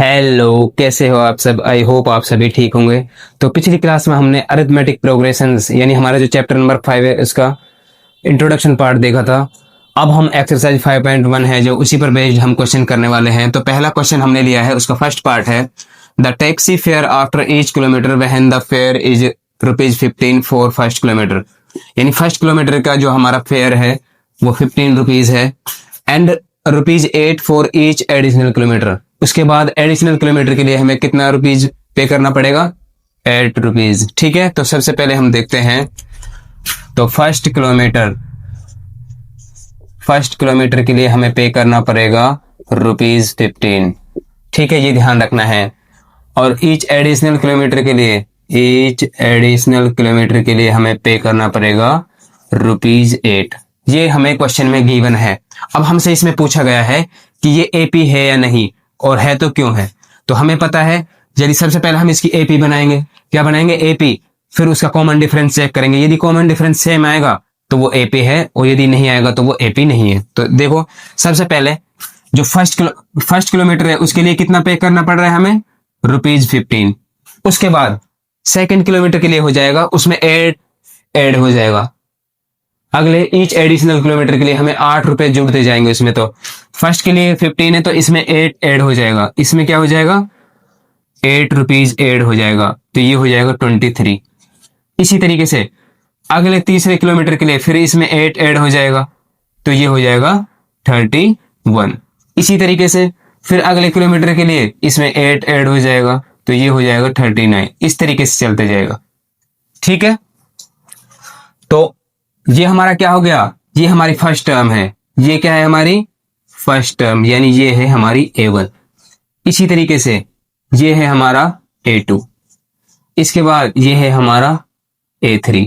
Hello, कैसे हो आप सब। आई होप आप सभी ठीक होंगे। तो पिछली क्लास में हमने अरिथमेटिक प्रोग्रेशंस यानी हमारा जो चैप्टर नंबर 5 है उसका इंट्रोडक्शन पार्ट देखा था। अब हम एक्सरसाइज 5.1 है जो उसी पर बेस्ड हम क्वेश्चन करने वाले हैं। तो पहला क्वेश्चन हमने लिया है, उसका फर्स्ट पार्ट है the taxi fare after each kilometre when the fair is ₹15 for first kilometre. यानी फर्स्ट किलोमीटर का जो हमारा फेयर है वो ₹15 है and ₹8 for each additional kilometre. उसके बाद एडिशनल किलोमीटर के लिए हमें कितना रुपीज पे करना पड़ेगा? ₹8। ठीक है, तो सबसे पहले हम देखते हैं। तो फर्स्ट किलोमीटर के लिए हमें पे करना पड़ेगा ₹15। ठीक है, ये ध्यान रखना है। और ईच एडिशनल किलोमीटर के लिए हमें पे करना पड़ेगा ₹8। ये हमें क्वेश्चन में गिवन है। अब हमसे इसमें पूछा गया है कि ये एपी है या नहीं, और है तो क्यों है। तो हमें पता है, यदि सबसे पहले हम इसकी एपी बनाएंगे। क्या बनाएंगे? एपी। फिर उसका कॉमन डिफरेंस चेक करेंगे। यदि कॉमन डिफरेंस सेम आएगा तो वो एपी है, और यदि नहीं आएगा तो वो एपी नहीं है। तो देखो, सबसे पहले जो फर्स्ट किलोमीटर है उसके लिए कितना पे करना पड़ रहा है हमें? ₹15। उसके बाद सेकंड किलोमीटर के लिए हो जाएगा, उसमें ऐड हो जाएगा। अगले ईच एडिशनल किलोमीटर के लिए हमें ₹8 जुड़ते जाएंगे उसमें। तो फर्स्ट के लिए 15 है तो इसमें 8 ऐड हो जाएगा। इसमें क्या हो जाएगा? ₹8 ऐड हो जाएगा, तो ये हो जाएगा 23। इसी तरीके से अगले तीसरे किलोमीटर के लिए फिर इसमें 8 ऐड हो जाएगा, तो ये हो जाएगा 31। इसी तरीके से फिर अगले किलोमीटर के लिए इसमें 8 ऐड हो जाएगा, तो ये हो जाएगा 39। इस तरीके से चलते जाएगा। ठीक है, तो ये हमारा क्या हो गया? ये हमारी फर्स्ट टर्म है। ये क्या है? हमारी फर्स्ट टर्म, यानी ये है हमारी A1। इसी तरीके से ये है हमारा A2। इसके बाद ये है हमारा A3।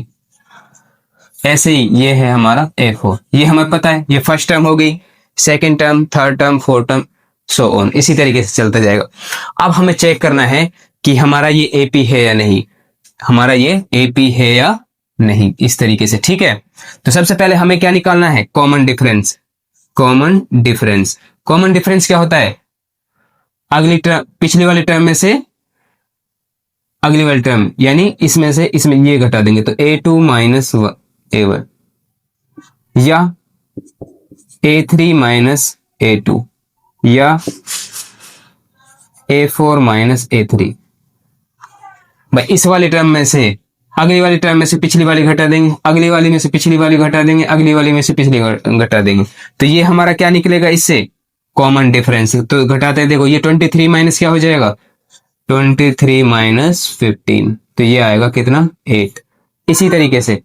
ऐसे ही ये है हमारा A4। ये हमें पता है, ये फर्स्ट टर्म हो गई, second term, third term, fourth term, so on. इसी तरीके से चलता जाएगा। अब हमें चेक करना है कि हमारा ये एपी है या नहीं, हमारा ये एपी है या नहीं, इस तरीके से। ठीक है, तो सबसे पहले हमें क्या निकालना है? Common difference. कॉमन डिफरेंस क्या होता है? अगली टर्म, पिछली वाली टर्म में से अगली वाली टर्म, यानी इसमें से इसमें ये घटा देंगे, तो A2 माइनस A1 या A3 माइनस A2 या A4 माइनस A3। भाई इस वाली टर्म में से अगली वाली टर्म में से पिछली वाली घटा देंगे, अगली वाली में से पिछली वाली घटा देंगे, अगली वाली में से पिछली घटा देंगे, तो ये हमारा क्या निकलेगा इससे? Common difference. तो घटाते हैं, देखो ये 23 माइनस क्या हो जाएगा? 23 माइनस 15, तो ये आएगा कितना? 8। इसी तरीके से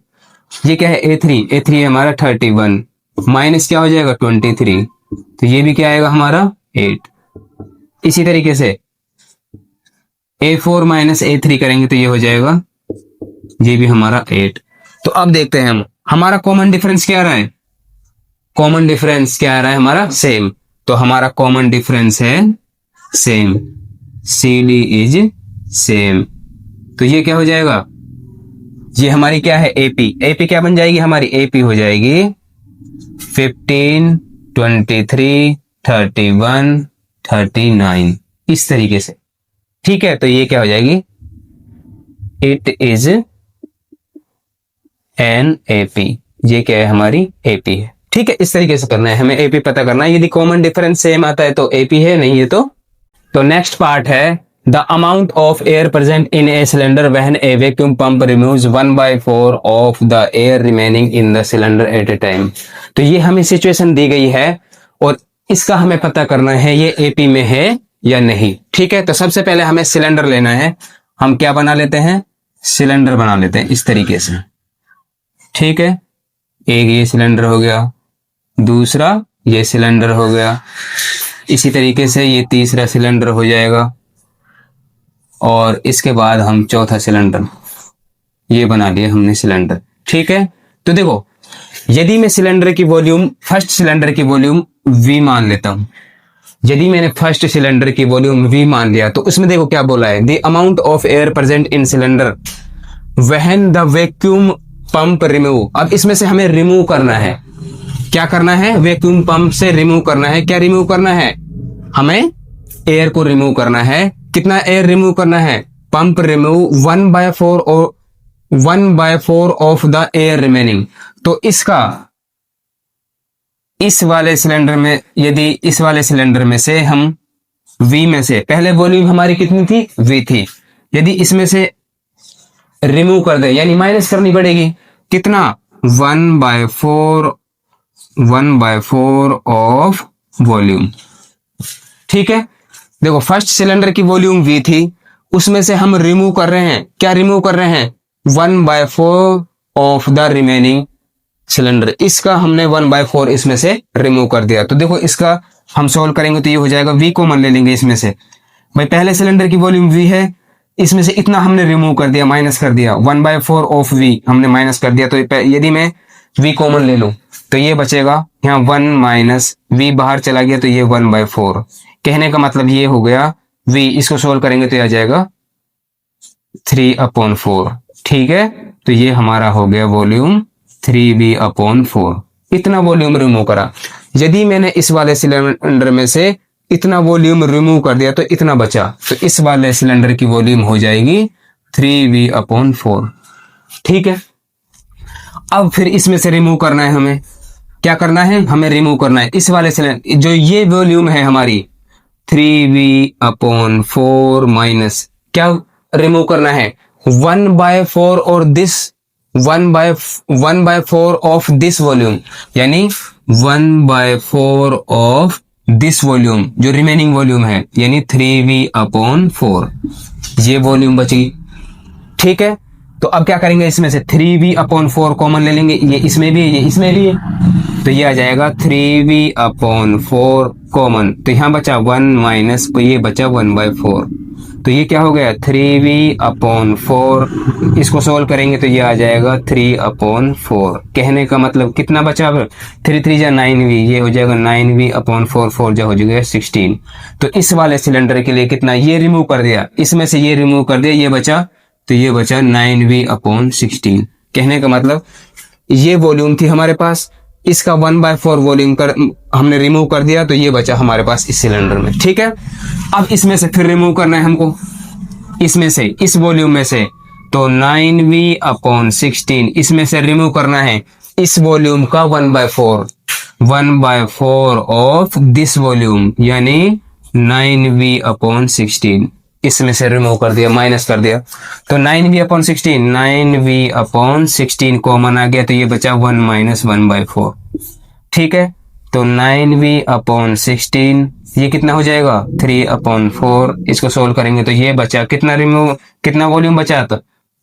ये क्या है? A3 है हमारा 31 माइनस क्या हो जाएगा? 23, तो ये भी क्या आएगा हमारा? 8। इसी तरीके से A4 माइनस A3 करेंगे तो ये हो जाएगा, ये भी हमारा 8। तो अब देखते हैं हम, हमारा कॉमन डिफरेंस क्या आ रहा है? कॉमन डिफरेंस क्या आ रहा है हमारा? सेम। तो हमारा कॉमन डिफरेंस है सेम, CD इज सेम। तो ये क्या हो जाएगा? ये हमारी क्या है? एपी क्या बन जाएगी हमारी? एपी हो जाएगी 15, 23, 31, 39, इस तरीके से। ठीक है, तो ये क्या हो जाएगी? It is an AP. ये क्या है? हमारी एपी है। ठीक है, इस तरीके से करना है, हमें एपी पता करना है। यदि कॉमन डिफरेंस सेम आता है तो एपी है, नहीं है तो नेक्स्ट पार्ट है the amount of air present in a cylinder when A vacuum pump removes 1/4 of the air remaining in the cylinder eight A time. तो ये हमें सिचुएशन दी गई है और इसका हमें पता करना है ये एपी में है या नहीं। ठीक है, तो सबसे पहले हमें सिलेंडर लेना है। हम क्या बना लेते हैं? सिलेंडर बना लेते हैं इस तरीके से। ठीक है, एक ये सिलेंडर हो गया, दूसरा ये सिलेंडर हो गया, इसी तरीके से ये तीसरा सिलेंडर हो जाएगा, और इसके बाद हम चौथा सिलेंडर, ये बना लिया हमने सिलेंडर। ठीक है, तो देखो, यदि मैं सिलेंडर की वॉल्यूम, फर्स्ट सिलेंडर की वॉल्यूम V मान लेता हूं, यदि मैंने फर्स्ट सिलेंडर की वॉल्यूम V मान लिया, तो उसमें देखो क्या बोला है? The amount of air present in cylinder when the vacuum pump remove. अब इसमें से हमें रिमूव करना है, क्या करना है? वैक्यूम पंप से रिमूव करना है। क्या रिमूव करना है? हमें एयर को रिमूव करना है। कितना एयर रिमूव करना है? पंप रिमूव 1/4 और 1/4 ऑफ द एयर रिमेनिंग। तो इसका इस वाले सिलेंडर में, यदि इस वाले सिलेंडर में से हम V में से, पहले वॉल्यूम हमारी कितनी थी? V थी। यदि इसमें से रिमूव कर दे, यानी माइनस करनी पड़ेगी, कितना? 1/4 ऑफ वॉल्यूम। ठीक है, देखो फर्स्ट सिलेंडर की वॉल्यूम V थी, उसमें से हम रिमूव कर रहे हैं, क्या रिमूव कर रहे हैं? 1/4 ऑफ द रिमेनिंग सिलेंडर। इसका हमने 1/4 इसमें से रिमूव कर दिया। तो देखो इसका हम सोल्व करेंगे तो ये हो जाएगा, V कॉमन ले लेंगे इसमें से। भाई पहले सिलेंडर की वॉल्यूम V है, इसमें से इतना हमने रिमूव कर दिया, माइनस कर दिया, 1/4 ऑफ V हमने माइनस कर दिया। तो यदि मैं V कॉमन ले लूं तो ये बचेगा, यहाँ 1 माइनस V बाहर चला गया तो ये 1/4। कहने का मतलब ये हो गया V, इसको सोल्व करेंगे तो ये आ जाएगा 3/4। ठीक है, तो ये हमारा हो गया वॉल्यूम 3V/4। इतना वॉल्यूम रिमूव करा। यदि मैंने इस वाले सिलेंडर में से इतना वॉल्यूम रिमूव कर दिया तो इतना बचा, तो इस वाले सिलेंडर की वॉल्यूम हो जाएगी 3V/4। ठीक है, अब फिर इसमें से रिमूव करना है हमें। क्या करना है? हमें रिमूव करना है इस वाले सिलेंडर, जो ये वॉल्यूम है हमारी 3V/4 माइनस, क्या रिमूव करना है? 1/4 और दिस 1/4 ऑफ दिस वॉल्यूम, यानी 1/4 ऑफ दिस वॉल्यूम, जो रिमेनिंग वॉल्यूम है, यानी 3V/4, ये वॉल्यूम बची। ठीक है, तो अब क्या करेंगे? इसमें से 3V/4 कॉमन ले लेंगे, ये इसमें भी है, ये इसमें भी है, तो ये आ जाएगा 3V/4 कॉमन। तो यहां बचा 1 माइनस, तो ये बचा 1/4। तो ये क्या हो गया? 3V/4। इसको सोल्व करेंगे तो ये आ जाएगा 3/4। कहने का मतलब कितना बचा? अब 3 3 जा 9V, ये हो जाएगा 9V/4, 4 जा हो जाएगा 16। तो इस वाले सिलेंडर के लिए कितना? ये रिमूव कर दिया, इसमें से ये रिमूव कर दिया, ये बचा, तो ये बचा 9V/16। कहने का मतलब ये वॉल्यूम थी हमारे पास, इसका 1/4 वॉल्यूम कर हमने रिमूव कर दिया, तो ये बचा हमारे पास इस सिलेंडर में। ठीक है, अब इसमें से फिर रिमूव करना है हमको, इसमें से, इस वॉल्यूम में से, तो 9V/16 इसमें से रिमूव करना है इस वॉल्यूम का 1/4 ऑफ दिस वॉल्यूम, यानी 9V/16 इसमें से रिमूव कर दिया, माइनस कर दिया। तो 9V/16 कॉमन आ गया, तो ये बचा 1 माइनस 1/4। ठीक है, तो 9V/16 ये कितना हो जाएगा? 3/4। इसको सोल्व करेंगे तो ये बचा, कितना रिमूव, कितना वॉल्यूम बचा? तो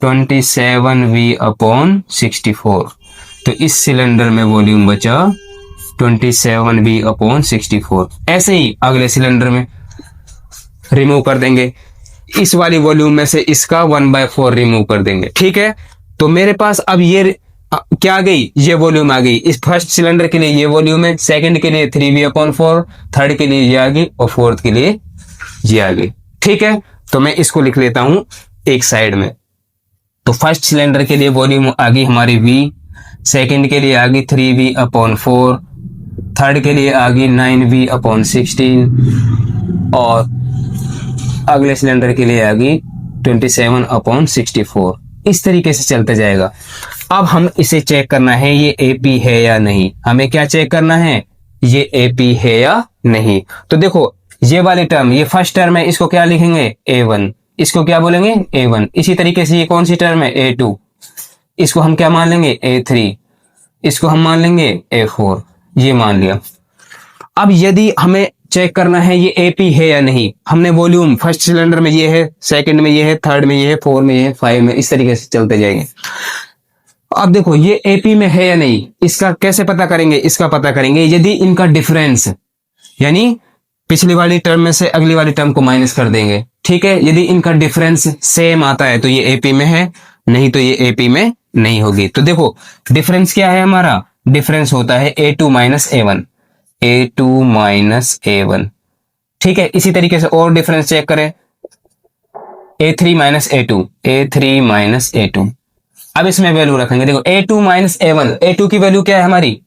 27V/64। तो इस सिलेंडर में वॉल्यूम बचा 27V/64। ऐसे ही अगले सिलेंडर में रिमूव कर देंगे, इस वाली वॉल्यूम में से इसका 1/4 रिमूव कर देंगे। ठीक है, तो मेरे पास अब ये क्या आ गई? ये वॉल्यूम आ गई। इस फर्स्ट सिलेंडर के लिए ये वॉल्यूम है, सेकंड के लिए 3V/4, थर्ड के लिए ये आ गई, और फोर्थ के लिए ये आ गई। ठीक है, तो मैं इसको लिख लेता हूं एक साइड में। तो फर्स्ट सिलेंडर के लिए वॉल्यूम आ गई हमारी V, सेकंड के लिए आ गई 3V/4, थर्ड के लिए आ गई 9V/16, और अगले सिलेंडर के लिए आ गई 27/64। इस तरीके से चलते जाएगा। अब हम इसे चेक करना है ये AP है या नहीं। हमें क्या चेक करना है? ये AP है या नहीं। तो देखो ये वाली टर्म, ये फर्स्ट टर्म है, इसको क्या लिखेंगे? A1। इसको क्या बोलेंगे? A1। इसी तरीके से ये कौन सी टर्म है? A2। इसको हम क्या मान लेंगे? A3। इसको हम मान लेंगे A4। ये मान लिया। अब यदि हमें चेक करना है ये AP है या नहीं, हमने वॉल्यूम फर्स्ट सिलेंडर में ये है, सेकंड में ये है, थर्ड में ये है, 4 में ये है, 5 में, इस तरीके से चलते जाएंगे। अब देखो ये AP में है या नहीं, इसका कैसे पता करेंगे? इसका पता करेंगे यदि इनका डिफरेंस, यानी पिछली वाली टर्म में से अगली वाली टर्म को माइनस कर देंगे। ठीक है, यदि इनका डिफरेंस सेम आता है तो ये AP में है, नहीं तो ये AP में नहीं होगी। तो देखो डिफरेंस क्या है हमारा? डिफरेंस होता है A2 minus A1, A2 minus A1। ठीक है, इसी तरीके से और डिफरेंस चेक करें, A3 minus A2, A3 minus A2। अब इसमें वैल्यू रखेंगे, देखो A2 माइनस A1, A2 की वैल्यू क्या है हमारी?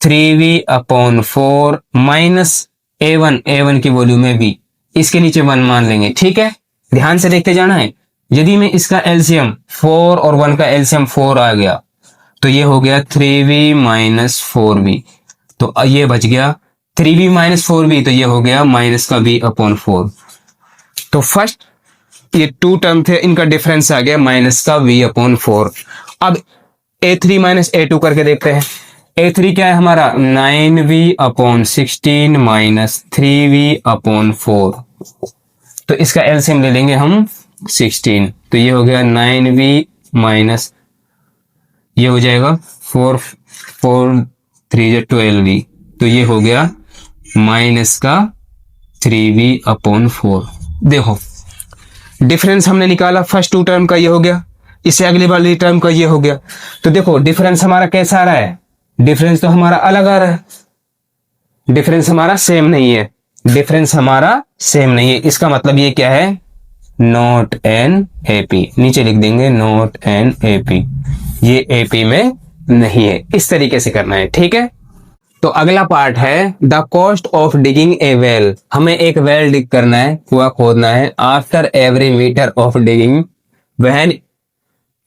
3V/4 माइनस A1, A1 की वॉल्यूम है V, इसके नीचे 1 मान लेंगे, ठीक है। ध्यान से देखते जाना है। यदि मैं इसका एलसीएम 4 और 1 का एलसीएम 4 आ गया तो ये हो गया 3v माइनस 4v, तो ये बच गया 3v माइनस 4v, तो ये हो गया माइनस का v अपॉन 4। तो फर्स्ट ये 2 टर्म थे, इनका डिफरेंस आ गया माइनस का v अपॉन 4। अब a3 माइनस a2 करके देखते हैं। a3 क्या है हमारा 9v upon 16 minus 3v upon 4, तो इसका एलसीएम ले लेंगे हम 16, तो ये हो गया 9v माइनस, ये हो जाएगा 4 3 12v, तो ये हो गया माइनस का 3v अपॉन 4। देखो डिफरेंस हमने निकाला, फर्स्ट 2 टर्म का ये हो गया, इससे अगली वाली टर्म का ये हो गया। तो देखो डिफरेंस हमारा कैसा आ रहा है, डिफरेंस तो हमारा अलग आ रहा है, डिफरेंस हमारा सेम नहीं है, डिफरेंस हमारा सेम नहीं है। इसका मतलब ये क्या है, नॉट एन एपी, नीचे लिख देंगे नॉट एन एपी, ये एपी में नहीं है। इस तरीके से करना है, ठीक है। तो अगला पार्ट है the cost of digging a well. हमें एक वेल डिग करना है, कुआं खोदना है। After every metre of digging when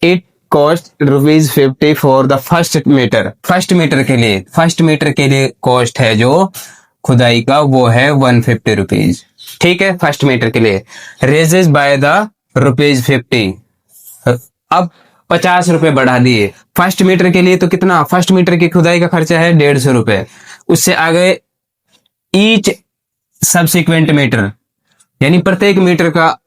it cost ₹50 for the first metre. First metre के लिए कॉस्ट है जो खुदाई का वो है ₹150, ठीक है, फर्स्ट मीटर के लिए। रेजेस बाय द ₹50, अब 50 रुपए बढ़ा दिए फर्स्ट मीटर के लिए। तो कितना, फर्स्ट मीटर की खुदाई का खर्चा है ₹150, उससे आगे ईच सब्सिक्वेंट मीटर, यानी प्रत्येक मीटर का,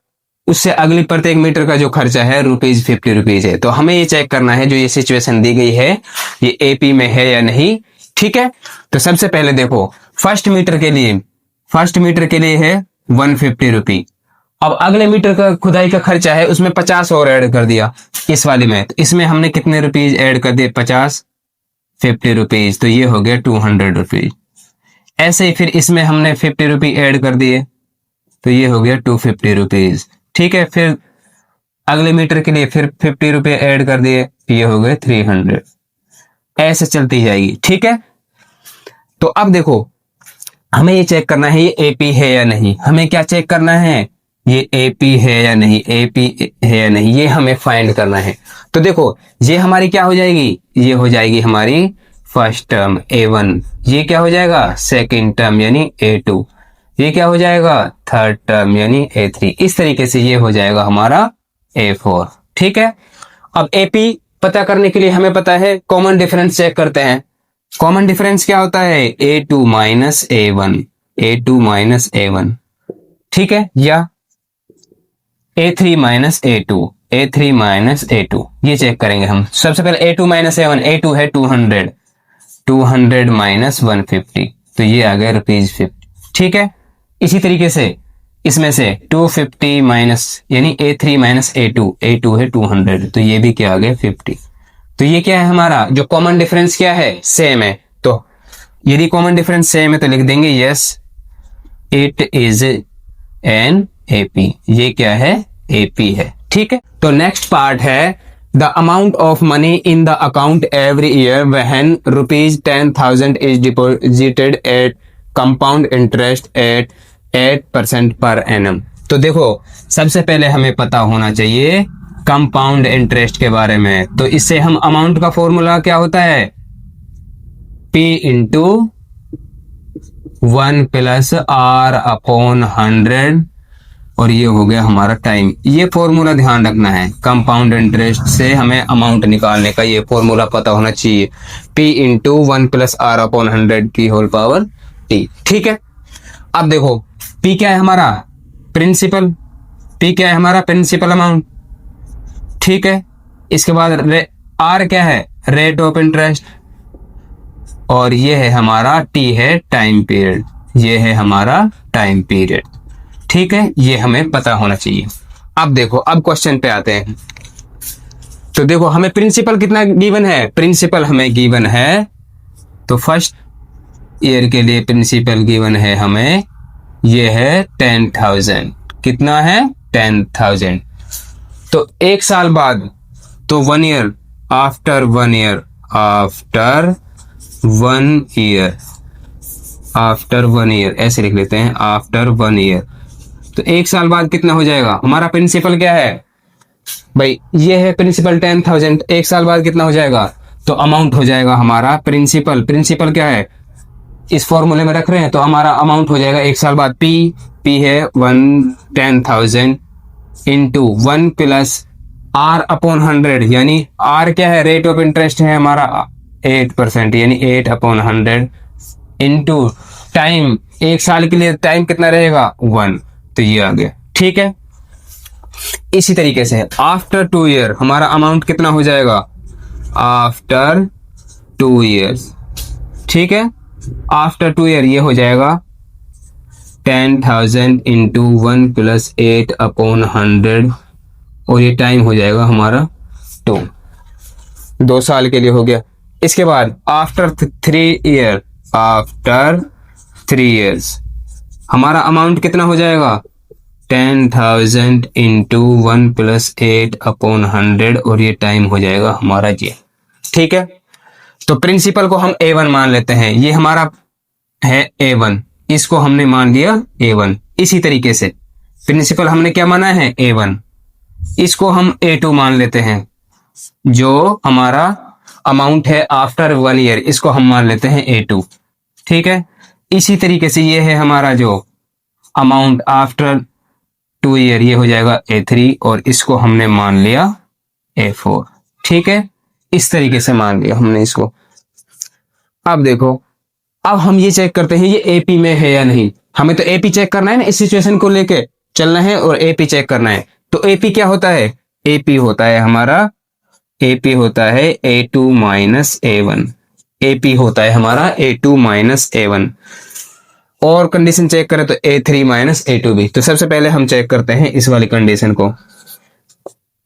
उससे अगली प्रत्येक मीटर का जो खर्चा है ₹50 है। तो हमें ये चेक करना है, जो ये सिचुएशन दी गई है ये एपी में है या नहीं, ठीक है। तो सबसे पहले देखो फर्स्ट मीटर के लिए है ₹150। अब अगले मीटर का खुदाई का खर्चा है, उसमें 50 और ऐड कर दिया इस वाले में, तो इसमें हमने कितने रुपीज ऐड कर दिए, 50 रुपीज, तो ये हो गया ₹200। ऐसे ही फिर इसमें हमने 50 रुपये ऐड कर दिए, तो ये हो गया ₹250, ठीक है। फिर अगले मीटर के लिए फिर 50 रुपये ऐड कर दिए, ये हो गए 300, ऐसे चलती जाएगी, ठीक है। तो अब देखो हमें ये चेक करना है ये एपी है या नहीं। हमें क्या चेक करना है, ये एपी है या नहीं, एपी है या नहीं, ये हमें फाइंड करना है। तो देखो ये हमारी क्या हो जाएगी, ये हो जाएगी हमारी फर्स्ट टर्म A1, ये क्या हो जाएगा सेकंड टर्म यानी A2, ये क्या हो जाएगा थर्ड टर्म यानी A3। इस तरीके से ये हो जाएगा हमारा A4, ठीक है। अब एपी पता करने के लिए हमें पता है कॉमन डिफरेंस चेक करते हैं। कॉमन डिफरेंस क्या होता है, A2 माइनस A1, ठीक है, या A3 माइनस A2, ये चेक करेंगे हम। सबसे पहले A2 माइनस A1, A2 है 200 माइनस 150, तो ये आ गया ₹50, ठीक है। इसी तरीके से इसमें से 250 माइनस यानी A3 माइनस A2 है 200, तो ये भी क्या आ गया 50। तो ये क्या है हमारा जो कॉमन डिफरेंस क्या है, सेम है। तो यदि कॉमन डिफरेंस सेम है तो लिख देंगे yes it is an AP, ये क्या है एपी है, ठीक है। तो नेक्स्ट पार्ट है the amount of money in the account every year when ₹10,000 is deposited at compound interest at 8% per annum. तो देखो सबसे पहले हमें पता होना चाहिए कंपाउंड इंटरेस्ट के बारे में। तो इससे हम अमाउंट का फॉर्मूला क्या होता है, P into 1 plus R upon 100, और ये हो गया हमारा टाइम। ये फॉर्मूला ध्यान रखना है, कंपाउंड इंटरेस्ट से हमें अमाउंट निकालने का ये फॉर्मूला पता होना चाहिए, P into 1 plus R upon 100 की होल पावर T, ठीक है। अब देखो P क्या है हमारा प्रिंसिपल, P क्या है हमारा प्रिंसिपल अमाउंट, ठीक है। इसके बाद R क्या है रेट ऑफ इंटरेस्ट, और ये है हमारा T है टाइम पीरियड, ये है हमारा टाइम पीरियड, ठीक है। ये हमें पता होना चाहिए। अब देखो अब क्वेश्चन पे आते हैं। तो देखो हमें प्रिंसिपल कितना गिवन है, प्रिंसिपल हमें गिवन है, तो फर्स्ट ईयर के लिए प्रिंसिपल गिवन है हमें, ये है 10,000, कितना है 10,000। तो एक साल बाद, तो 1 year, after 1 year, after 1 year ऐसे लिख लेते हैं, आफ्टर 1 ईयर तो 1 साल बाद कितना हो जाएगा? हमारा प्रिंसिपल क्या है भाई? ये है प्रिंसिपल 10,000। 1 साल बाद कितना हो जाएगा? तो अमाउंट हो जाएगा हमारा प्रिंसिपल। प्रिंसिपल क्या है इस फॉर्मूले में रख रहे हैं, तो हमारा अमाउंट हो जाएगा 1 साल बाद पी है 10,000 इंटू 1 प्लस आर अपॉन 100, यानी आर क्या है? रेट ऑफ इंटरेस्ट है हमारा 8%, यानी 8 अपॉन 100 इंटू टाइम। 1 साल के लिए टाइम कितना रहेगा? 1। तो ये आ गया। ठीक है, इसी तरीके से आफ्टर 2 ईयर हमारा अमाउंट कितना हो जाएगा? आफ्टर 2 ईयर्स, ठीक है, आफ्टर 2 ईयर ये हो जाएगा 10,000 इंटू 1 प्लस 8 अपॉन 100, और ये टाइम हो जाएगा हमारा 2 साल के लिए हो गया। इसके बाद आफ्टर 3 ईयर, आफ्टर 3 ईयर्स हमारा अमाउंट कितना हो जाएगा? 10,000 इंटू 1 प्लस 8 अपॉन 100, और ये टाइम हो जाएगा हमारा ये। ठीक है, तो प्रिंसिपल को हम A1 मान लेते हैं, ये हमारा है A1, इसको हमने मान लिया A1। इसी तरीके से प्रिंसिपल हमने क्या माना है? A1, इसको हम A2 मान लेते हैं, जो हमारा अमाउंट है आफ्टर 1 ईयर, इसको हम मान लेते हैं A2। ठीक है, इसी तरीके से ये है हमारा जो अमाउंट आफ्टर 2 ईयर, ये हो जाएगा A3, और इसको हमने मान लिया A4। ठीक है, इस तरीके से मान लिया हमने इसको। अब देखो, अब हम ये चेक करते हैं ये एपी में है या नहीं। हमें तो एपी चेक करना है ना, इस सिचुएशन को लेके चलना है और एपी चेक करना है। तो एपी क्या होता है? एपी होता है हमारा, एपी होता है A2 माइनस A1। एपी होता है हमारा A2 माइनस A1। और कंडीशन चेक करें तो A3 माइनस A2 भी। तो सबसे पहले हम चेक करते हैं इस वाली कंडीशन को।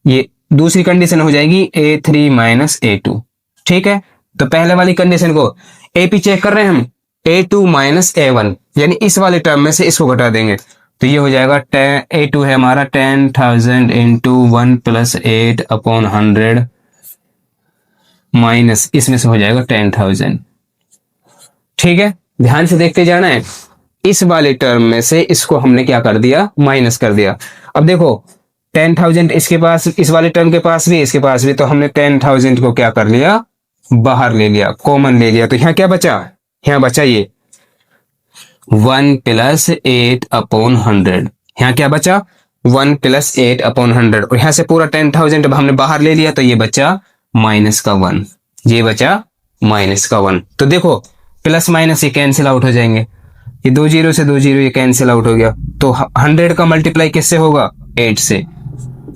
ये दूसरी कंडीशन हो जाएगी A3 माइनस A2। ठीक है, तो पहले वाली कंडीशन को एपी चेक कर रहे हैं हम, A2 माइनस A1, यानी इस वाले टर्म में से इसको घटा देंगे, तो ये हो जाएगा A2 है हमारा 10,000 इंटू 1 प्लस 8 अपॉन 100 माइनस इसमें से हो जाएगा 10,000। ठीक है, ध्यान से देखते जाना है। इस वाले टर्म में से इसको हमने क्या कर दिया? माइनस कर दिया। अब देखो 10,000 इसके पास, इस वाले टर्म के पास भी, इसके पास भी, तो हमने 10,000 को क्या कर लिया? बाहर ले लिया, कॉमन ले लिया। तो यहाँ क्या बचा? यहाँ बचा ये 1 प्लस 8 अपॉन 100। यहाँ क्या बचा? 1 प्लस 8 अपॉन 100, और यहाँ से पूरा 10,000 अब हमने बाहर ले लिया, तो ये बचा माइनस का 1, ये बचा माइनस का 1। तो देखो प्लस माइनस ये कैंसिल आउट हो जाएंगे, ये 2 जीरो से 2 जीरो ये कैंसिल आउट हो गया। तो 100 का मल्टीप्लाई किससे होगा? 8 से।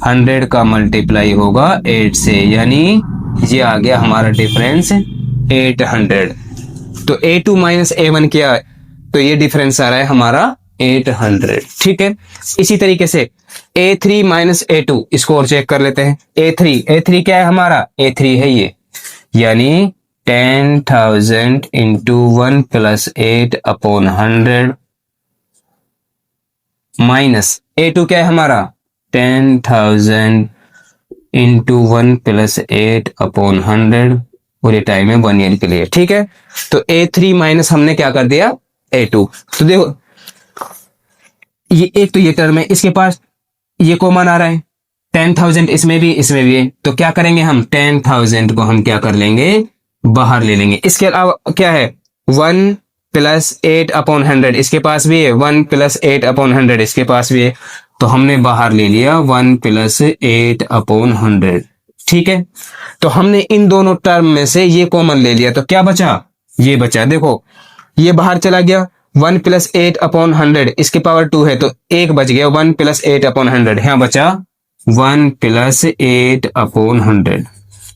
100 का मल्टीप्लाई होगा 8 से, यानी ये आ गया हमारा डिफरेंस 800। तो A2 माइनस A1 क्या है? तो ये डिफरेंस आ रहा है हमारा 800। ठीक है, इसी तरीके से A3 माइनस A2, इसको और चेक कर लेते हैं। A3 क्या है हमारा? A3 है ये, यानी 10,000 into 1 plus 8 upon 100 minus A2 क्या है हमारा? 10,000 इंटू 1 प्लस 8 अपॉन 100, और ये टाइम है 1 ईयर के लिए। ठीक है, तो A3 माइनस हमने क्या कर दिया? A2। तो देखो ये एक तो ये टर्म है, इसके पास ये कॉमन आ रहा है, 10,000 इसमें भी है, तो क्या करेंगे हम? 10,000 को हम क्या कर लेंगे? बाहर ले लेंगे। इसके अलावा क्या है? 1 प्लस 8 अपॉन 100 इसके पास भी है, 1 प्लस 8 अपॉन 100 इसके पास भी है, तो हमने बाहर ले लिया 1 प्लस 8 अपॉन 100। ठीक है, तो हमने इन दोनों टर्म में से ये कॉमन ले लिया, तो क्या बचा? ये बचा। देखो ये बाहर चला गया, 1 प्लस 8 अपॉन 100 इसके पावर 2 है, तो एक बच गया 1 प्लस 8 अपॉन 100, यहाँ बचा 1 प्लस 8 अपॉन 100।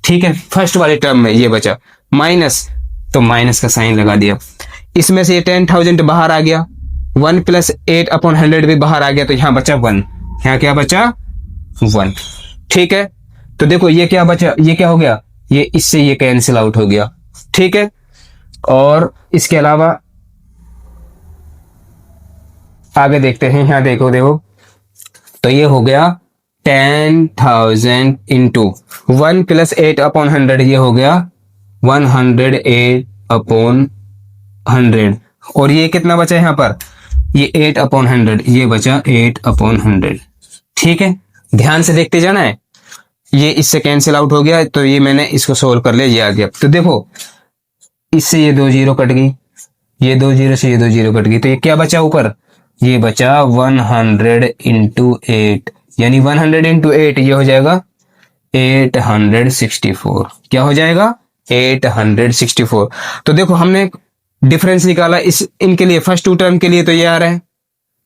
ठीक है, फर्स्ट वाले टर्म में ये बचा, माइनस, तो माइनस का साइन लगा दिया। इसमें से 10,000 बाहर आ गया, 1 प्लस 8 अपॉन 100 भी बाहर आ गया, तो यहाँ बचा 1, यहाँ क्या बचा? 1। ठीक है, तो देखो ये क्या बचा? ये क्या हो गया? ये इससे ये कैंसिल आउट हो गया। ठीक है, और इसके अलावा आगे देखते हैं। यहाँ देखो तो ये हो गया 10,000 इंटू 1 प्लस 8 अपॉन 100, ये हो गया 108 अपॉन 100, और ये कितना बचा यहाँ पर? ये 8/100, ये बचा 8/100। ठीक है, ध्यान से देखते जाना है। ये इससे कैंसिल आउट हो गया, तो ये मैंने इसको सोल्व कर लिया, ये आ गया। तो देखो इससे ये 2 जीरो कट गई, ये 2 जीरो से ये 2 जीरो कट गई, तो ये क्या बचा ऊपर, ये बचा 100 इंटू 8, यानी 100 इंटू 8 ये हो जाएगा 864। क्या हो जाएगा, 864। तो देखो हमने डिफरेंस निकाला इस इनके लिए, फर्स्ट टू टर्म के लिए तो ये आ रहा है,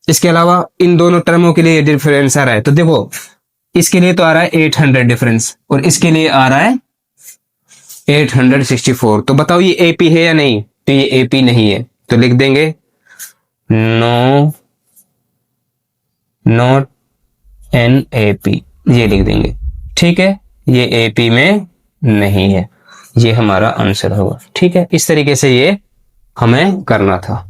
इसके अलावा इन दोनों टर्मों के लिए डिफरेंस आ रहा है। तो देखो इसके लिए तो आ रहा है 800 डिफरेंस, और इसके लिए आ रहा है 864। तो बताओ ये एपी है या नहीं, तो ये एपी नहीं है, तो लिख देंगे नो, नॉट एन एपी, ये लिख देंगे। ठीक है, ये एपी में नहीं है, ये हमारा आंसर होगा। ठीक है, इस तरीके से ये हमें करना था।